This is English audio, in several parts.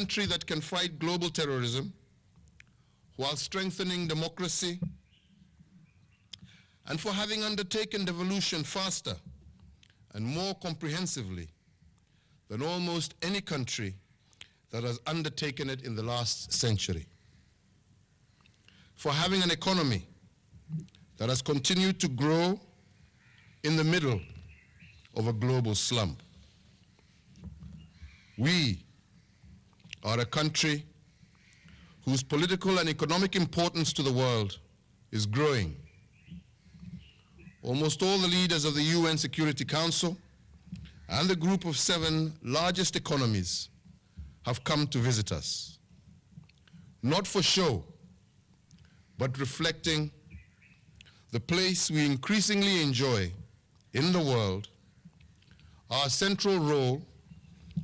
country that can fight global terrorism while strengthening democracy, and for having undertaken devolution faster and more comprehensively than almost any country that has undertaken it in the last century. For having an economy that has continued to grow in the middle of a global slump. We are a country whose political and economic importance to the world is growing. Almost all the leaders of the UN Security Council and the group of 7 largest economies have come to visit us. Not for show, but reflecting the place we increasingly enjoy in the world, our central role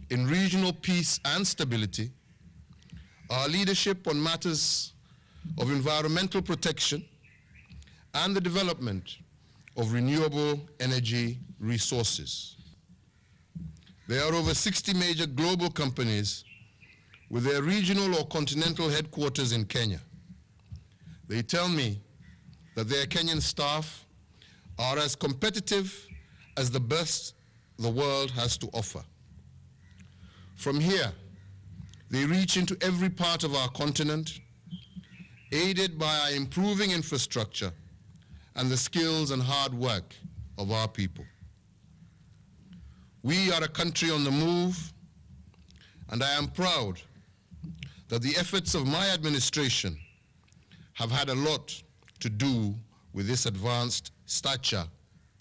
in regional peace and stability, our leadership on matters of environmental protection, and the development of renewable energy resources. There are over 60 major global companies with their regional or continental headquarters in Kenya. They tell me that their Kenyan staff are as competitive as the best the world has to offer. From here, they reach into every part of our continent, aided by our improving infrastructure and the skills and hard work of our people. We are a country on the move, and I am proud that the efforts of my administration have had a lot to do with this advanced stature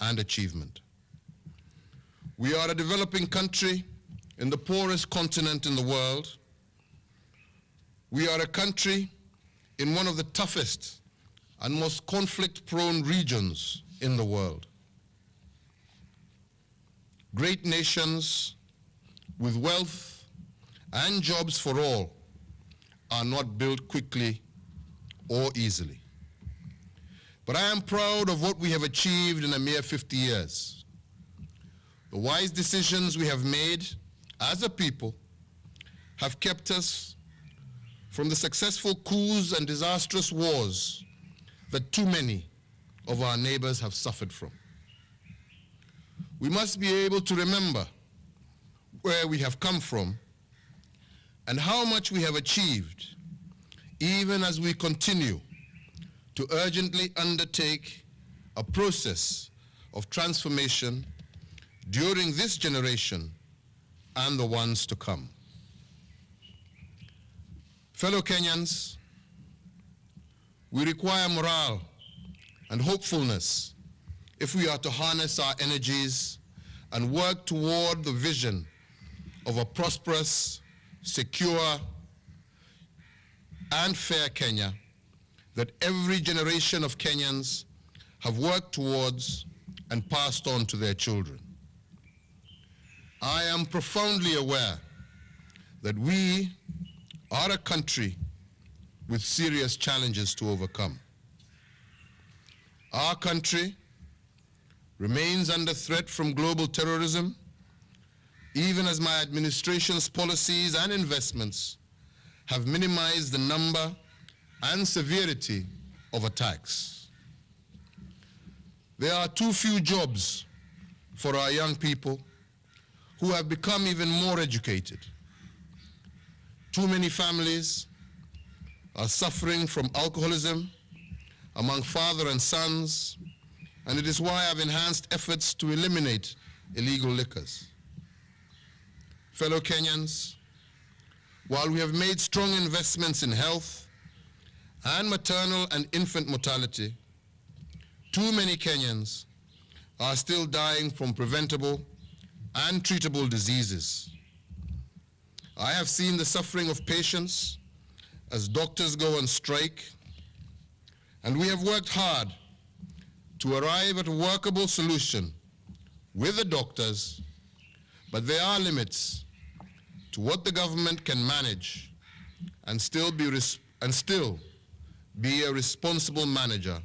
and achievement. We are a developing country in the poorest continent in the world. We are a country in one of the toughest and most conflict-prone regions in the world. Great nations with wealth and jobs for all are not built quickly or easily. But I am proud of what we have achieved in a mere 50 years. The wise decisions we have made as a people have kept us from the successful coups and disastrous wars that too many of our neighbors have suffered from. We must be able to remember where we have come from and how much we have achieved, even as we continue to urgently undertake a process of transformation during this generation and the ones to come. Fellow Kenyans, we require morale and hopefulness if we are to harness our energies and work toward the vision of a prosperous, secure, and fair Kenya that every generation of Kenyans have worked towards and passed on to their children. I am profoundly aware that we are a country with serious challenges to overcome. Our country remains under threat from global terrorism, even as my administration's policies and investments have minimized the number and severity of attacks. There are too few jobs for our young people who have become even more educated. Too many families are suffering from alcoholism among father and sons, and it is why I've enhanced efforts to eliminate illegal liquors. Fellow Kenyans, while we have made strong investments in health and maternal and infant mortality, too many Kenyans are still dying from preventable and treatable diseases. I have seen the suffering of patients as doctors go on strike, and we have worked hard to arrive at a workable solution with the doctors, but there are limits to what the government can manage and still be a responsible manager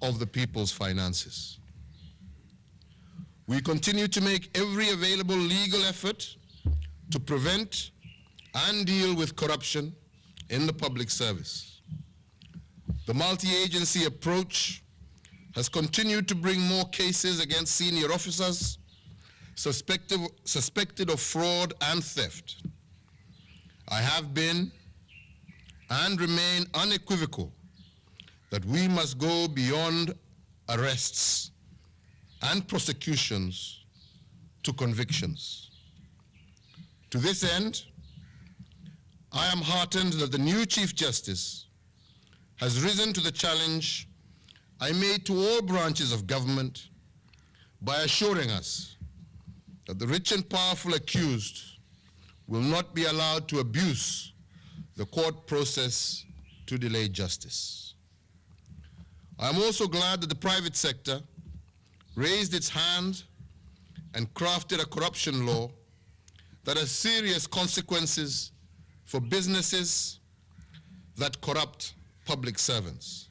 of the people's finances. We continue to make every available legal effort to prevent and deal with corruption in the public service. The multi-agency approach has continued to bring more cases against senior officers suspected of fraud and theft. I have been and remain unequivocal that we must go beyond arrests and prosecutions to convictions. To this end, I am heartened that the new Chief Justice has risen to the challenge I made to all branches of government by assuring us that the rich and powerful accused will not be allowed to abuse the court process to delay justice. I am also glad that the private sector raised its hand and crafted a corruption law that has serious consequences for businesses that corrupt public servants.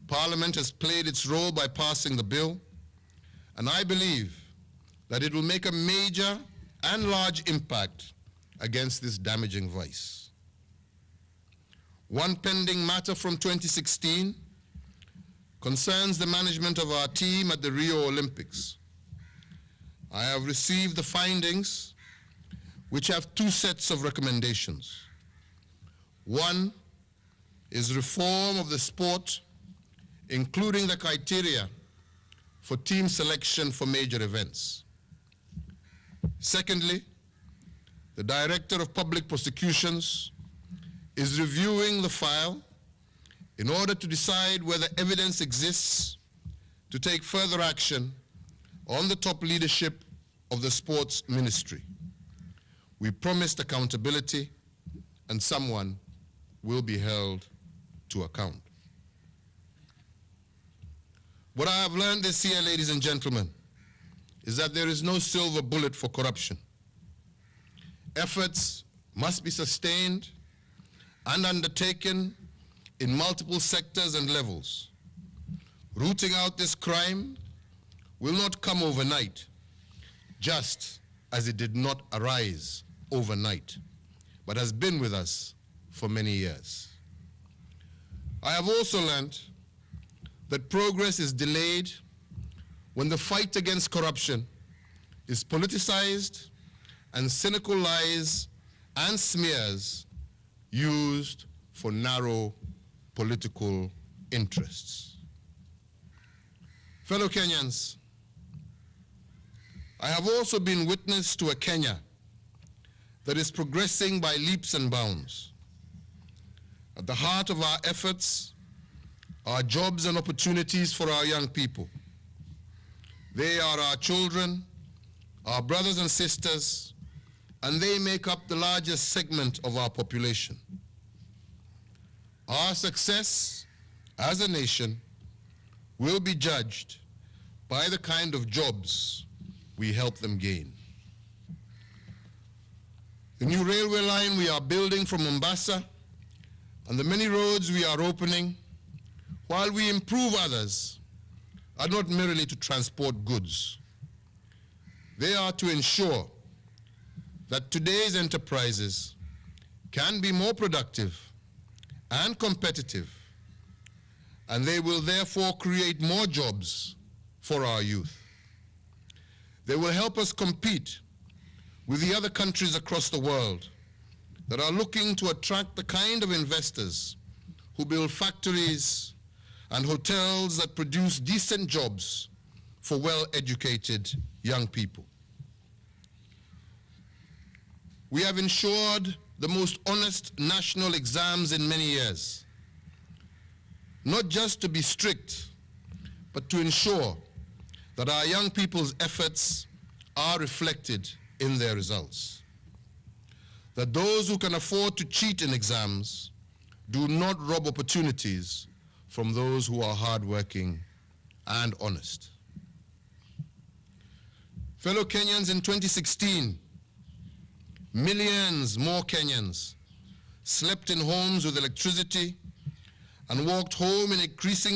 Parliament has played its role by passing the bill, and I believe that it will make a major and large impact against this damaging vice. One pending matter from 2016 concerns the management of our team at the Rio Olympics. I have received the findings, which have two sets of recommendations. One is reform of the sport, including the criteria for team selection for major events. Secondly, the Director of Public Prosecutions is reviewing the file in order to decide whether evidence exists to take further action on the top leadership of the sports ministry. We promised accountability, and someone will be held to account. What I have learned this year, ladies and gentlemen, is that there is no silver bullet for corruption. Efforts must be sustained and undertaken in multiple sectors and levels. Rooting out this crime will not come overnight, just as it did not arise overnight, but has been with us for many years. I have also learned that progress is delayed when the fight against corruption is politicized and cynical lies and smears used for narrow political interests. Fellow Kenyans, I have also been witness to a Kenya that is progressing by leaps and bounds. At the heart of our efforts are jobs and opportunities for our young people. They are our children, our brothers and sisters, and they make up the largest segment of our population. Our success as a nation will be judged by the kind of jobs we help them gain. The new railway line we are building from Mombasa and the many roads we are opening, while we improve others, are not merely to transport goods. They are to ensure that today's enterprises can be more productive and competitive, and they will therefore create more jobs for our youth. They will help us compete with the other countries across the world that are looking to attract the kind of investors who build factories and hotels that produce decent jobs for well-educated young people. We have ensured the most honest national exams in many years, not just to be strict, but to ensure that our young people's efforts are reflected in their results. That those who can afford to cheat in exams do not rob opportunities from those who are hardworking and honest. Fellow Kenyans, in 2016, millions more Kenyans slept in homes with electricity and walked home in increased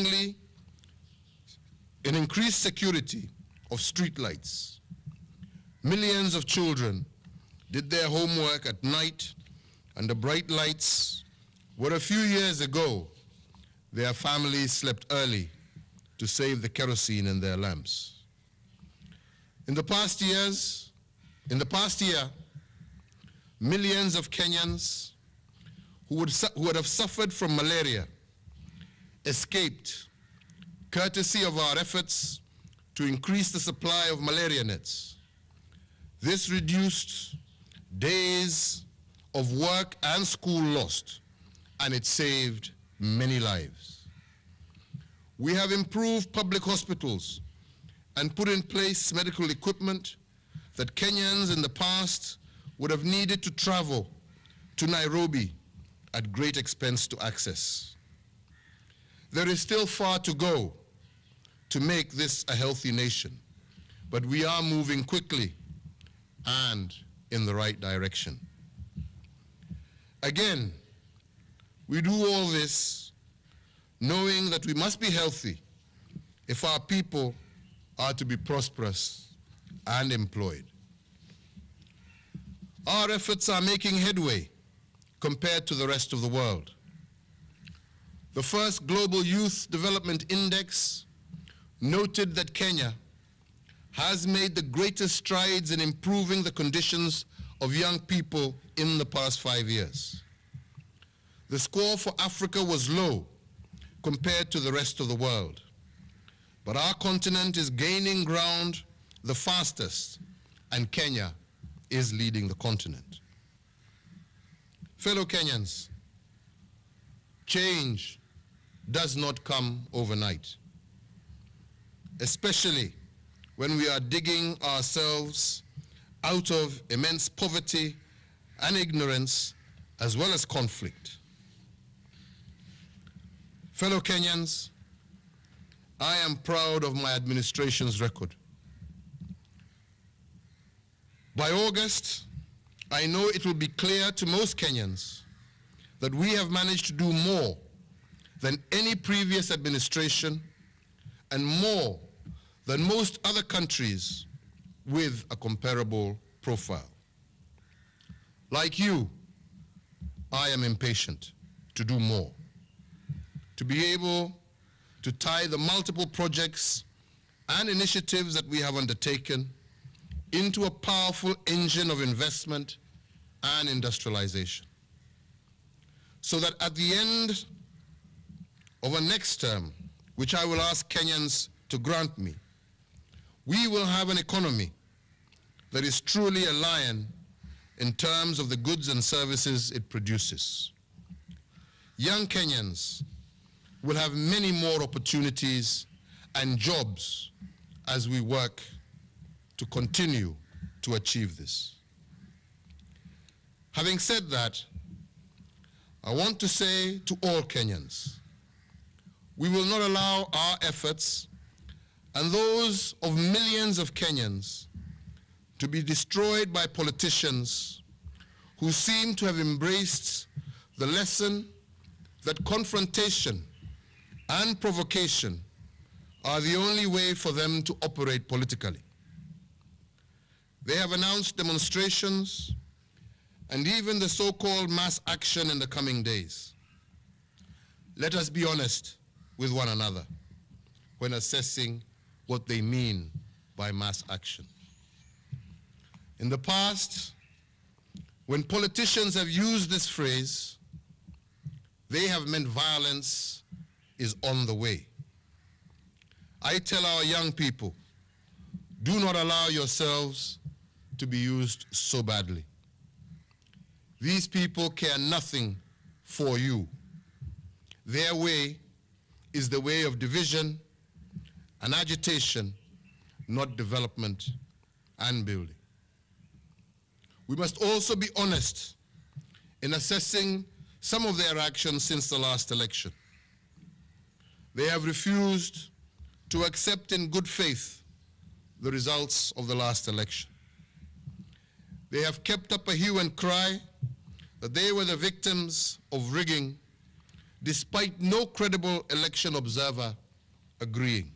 security of streetlights. Millions of children did their homework at night under bright lights, where a few years ago, their families slept early to save the kerosene in their lamps. In the past year, millions of Kenyans who would have suffered from malaria escaped, courtesy of our efforts to increase the supply of malaria nets. This reduced days of work and school lost, and it saved many lives. We have improved public hospitals and put in place medical equipment that Kenyans in the past would have needed to travel to Nairobi at great expense to access. There is still far to go to make this a healthy nation, but we are moving quickly and in the right direction. Again, we do all this knowing that we must be healthy if our people are to be prosperous and employed. Our efforts are making headway compared to the rest of the world. The first Global Youth Development Index noted that Kenya has made the greatest strides in improving the conditions of young people in the past 5 years. The score for Africa was low compared to the rest of the world, but our continent is gaining ground the fastest, and Kenya is leading the continent. Fellow Kenyans, change does not come overnight, especially when we are digging ourselves out of immense poverty and ignorance, as well as conflict. Fellow Kenyans, I am proud of my administration's record. By August, I know it will be clear to most Kenyans that we have managed to do more than any previous administration and more than most other countries with a comparable profile. Like you, I am impatient to do more, to be able to tie the multiple projects and initiatives that we have undertaken into a powerful engine of investment and industrialization, so that at the end of a next term, which I will ask Kenyans to grant me, we will have an economy that is truly a lion in terms of the goods and services it produces. Young Kenyans will have many more opportunities and jobs as we work to continue to achieve this. Having said that, I want to say to all Kenyans, we will not allow our efforts and those of millions of Kenyans to be destroyed by politicians who seem to have embraced the lesson that confrontation and provocation are the only way for them to operate politically. They have announced demonstrations and even the so-called mass action in the coming days. Let us be honest with one another when assessing what they mean by mass action. In the past, when politicians have used this phrase, they have meant violence is on the way. I tell our young people, do not allow yourselves to be used so badly. These people care nothing for you. Their way is the way of division and agitation, not development and building. We must also be honest in assessing some of their actions since the last election. They have refused to accept in good faith the results of the last election. They have kept up a hue and cry that they were the victims of rigging, despite no credible election observer agreeing.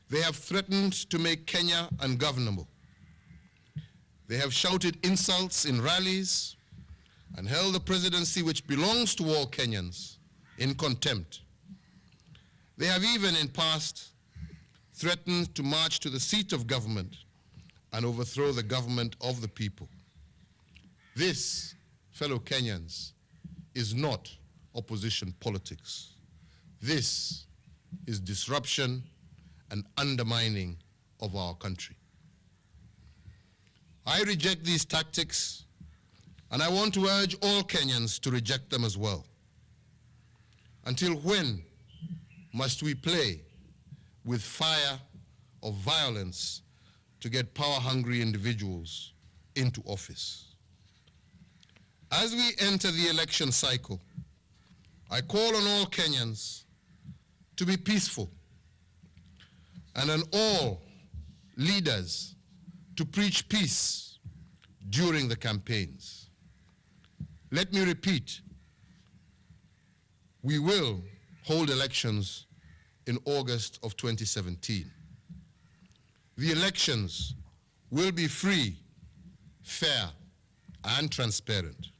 They have threatened to make Kenya ungovernable. They have shouted insults in rallies and held the presidency, which belongs to all Kenyans, in contempt. They have even in past threatened to march to the seat of government and overthrow the government of the people. This, fellow Kenyans, is not opposition politics. This is disruption and undermining of our country. I reject these tactics, and I want to urge all Kenyans to reject them as well. Until when must we play with fire of violence to get power-hungry individuals into office? As we enter the election cycle, I call on all Kenyans to be peaceful and on all leaders to preach peace during the campaigns. Let me repeat, we will hold elections in August of 2017. The elections will be free, fair, and transparent.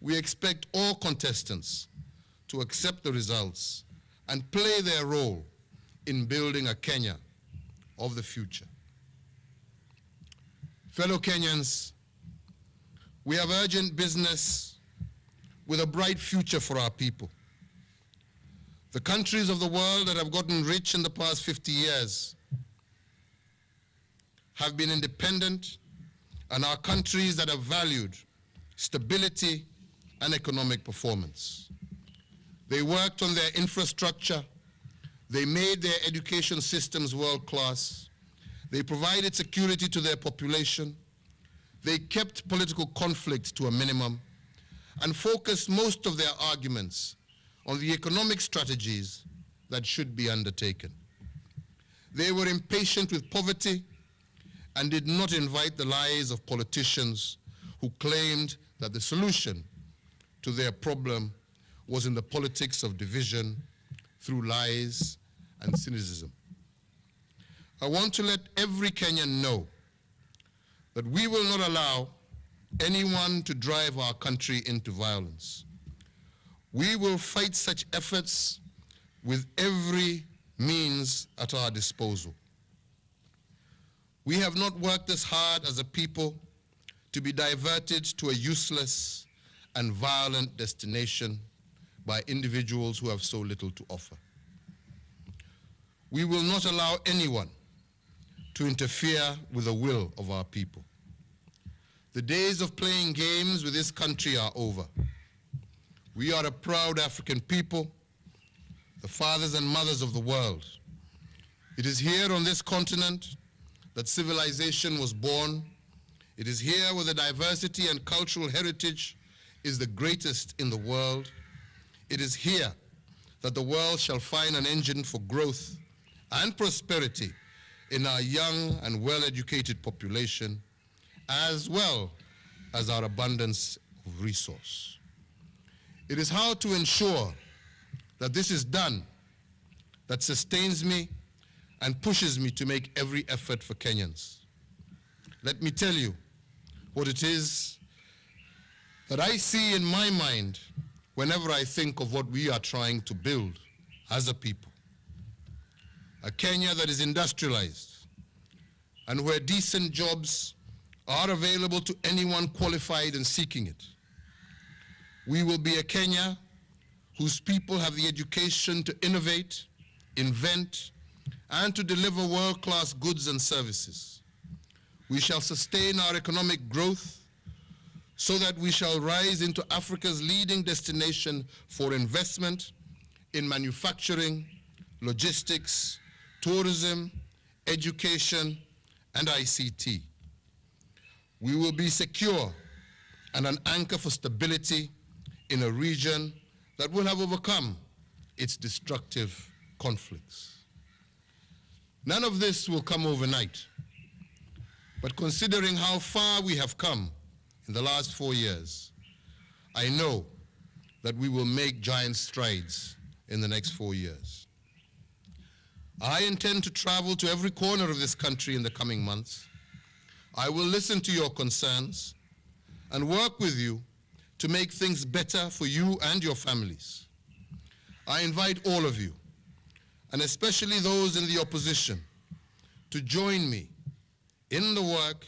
We expect all contestants to accept the results and play their role in building a Kenya of the future. Fellow Kenyans, we have urgent business with a bright future for our people. The countries of the world that have gotten rich in the past 50 years have been independent and are countries that have valued stability and economic performance. They worked on their infrastructure, they made their education systems world-class, they provided security to their population, they kept political conflict to a minimum, and focused most of their arguments on the economic strategies that should be undertaken. They were impatient with poverty and did not invite the lies of politicians who claimed that the solution to their problem was in the politics of division through lies and cynicism. I want to let every Kenyan know that we will not allow anyone to drive our country into violence. We will fight such efforts with every means at our disposal. We have not worked as hard as a people to be diverted to a useless and violent destination by individuals who have so little to offer. We will not allow anyone to interfere with the will of our people. The days of playing games with this country are over. We are a proud African people, the fathers and mothers of the world. It is here on this continent that civilization was born. It is here where the diversity and cultural heritage is the greatest in the world. It is here that the world shall find an engine for growth and prosperity in our young and well-educated population, as well as our abundance of resource. It is how to ensure that this is done that sustains me and pushes me to make every effort for Kenyans. Let me tell you what it is that I see in my mind whenever I think of what we are trying to build as a people. A Kenya that is industrialized and where decent jobs are available to anyone qualified and seeking it. We will be a Kenya whose people have the education to innovate, invent, and to deliver world-class goods and services. We shall sustain our economic growth so that we shall rise into Africa's leading destination for investment in manufacturing, logistics, tourism, education, and ICT. We will be secure and an anchor for stability in a region that will have overcome its destructive conflicts. None of this will come overnight, but considering how far we have come in the last 4 years, I know that we will make giant strides in the next 4 years. I intend to travel to every corner of this country in the coming months I will listen to your concerns and work with you to make things better for you and your families. I invite all of you, and especially those in the opposition, to join me in the work